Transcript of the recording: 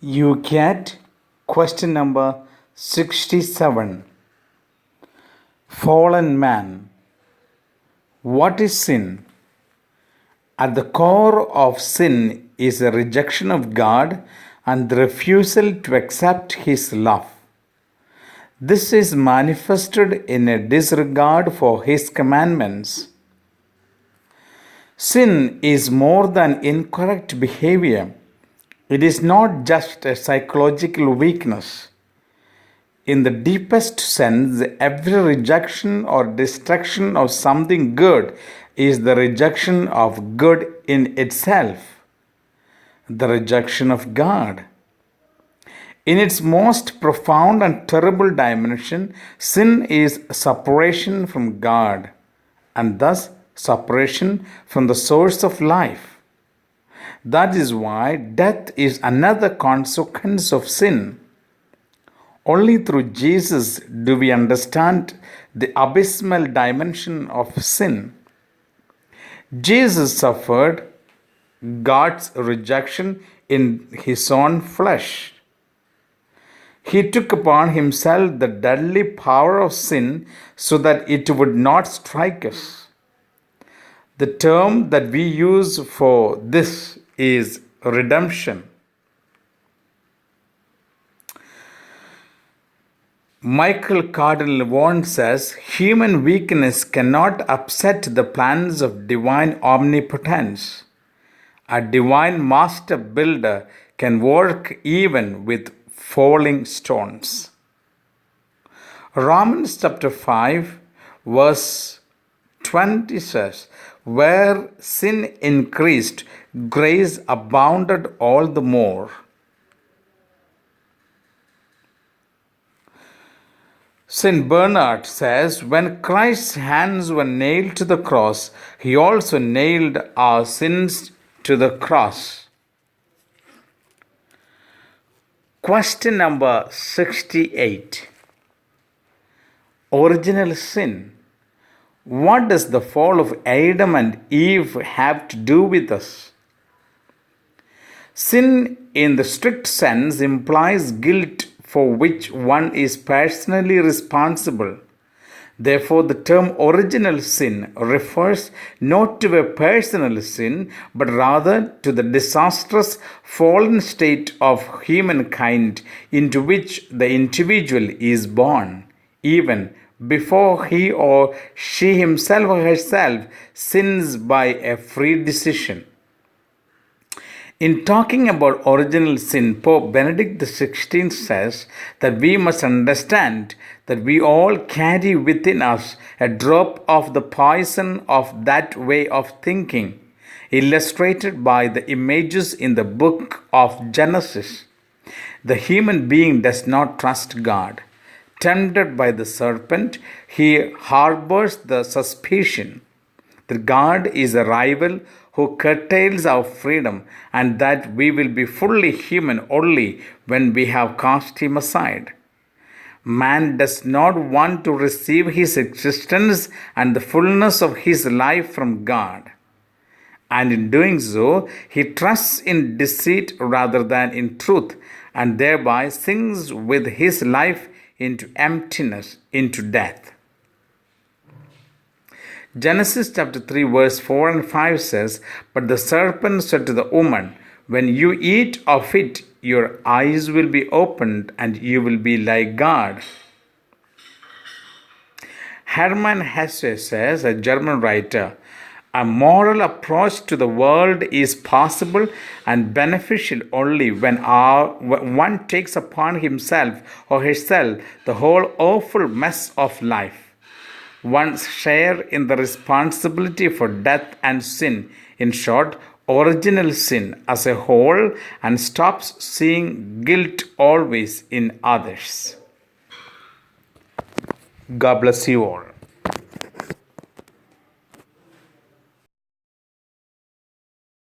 Youcat, question number 67. Fallen man. What is sin? At the core of sin is a rejection of God and the refusal to accept His love. This is manifested in a disregard for His commandments. Sin is more than incorrect behavior. It is not just a psychological weakness. In the deepest sense, every rejection or destruction of something good is the rejection of good in itself, the rejection of God. In its most profound and terrible dimension, sin is separation from God and thus separation from the source of life. That is why death is another consequence of sin. Only through Jesus do we understand the abysmal dimension of sin. Jesus suffered God's rejection in His own flesh. He took upon Himself the deadly power of sin so that it would not strike us. The term that we use for this is redemption. Michael Cardinal Vaughan says, human weakness cannot upset the plans of divine omnipotence. A divine master builder can work even with falling stones. Romans chapter 5 verse 20 says, where sin increased, grace abounded all the more. St. Bernard says, when Christ's hands were nailed to the cross, He also nailed our sins to the cross. Question number 68. Original sin. What does the fall of Adam and Eve have to do with us? Sin, in the strict sense, implies guilt for which one is personally responsible. Therefore, the term original sin refers not to a personal sin, but rather to the disastrous fallen state of humankind into which the individual is born, even before he or she himself or herself sins by a free decision. In talking about original sin, Pope Benedict XVI says that we must understand that we all carry within us a drop of the poison of that way of thinking, illustrated by the images in the book of Genesis. The human being does not trust God. Tempted by the serpent, he harbors the suspicion that God is a rival who curtails our freedom and that we will be fully human only when we have cast him aside. Man does not want to receive his existence and the fullness of his life from God. And in doing so, he trusts in deceit rather than in truth, and thereby sinks with his life into emptiness, into death. Genesis chapter 3 verse 4 and 5 says, but the serpent said to the woman, when you eat of it, your eyes will be opened and you will be like God. Hermann Hesse says, a German writer, a moral approach to the world is possible and beneficial only when one takes upon himself or herself the whole awful mess of life, one's share in the responsibility for death and sin, in short, original sin as a whole, and stops seeing guilt always in others. God bless you all.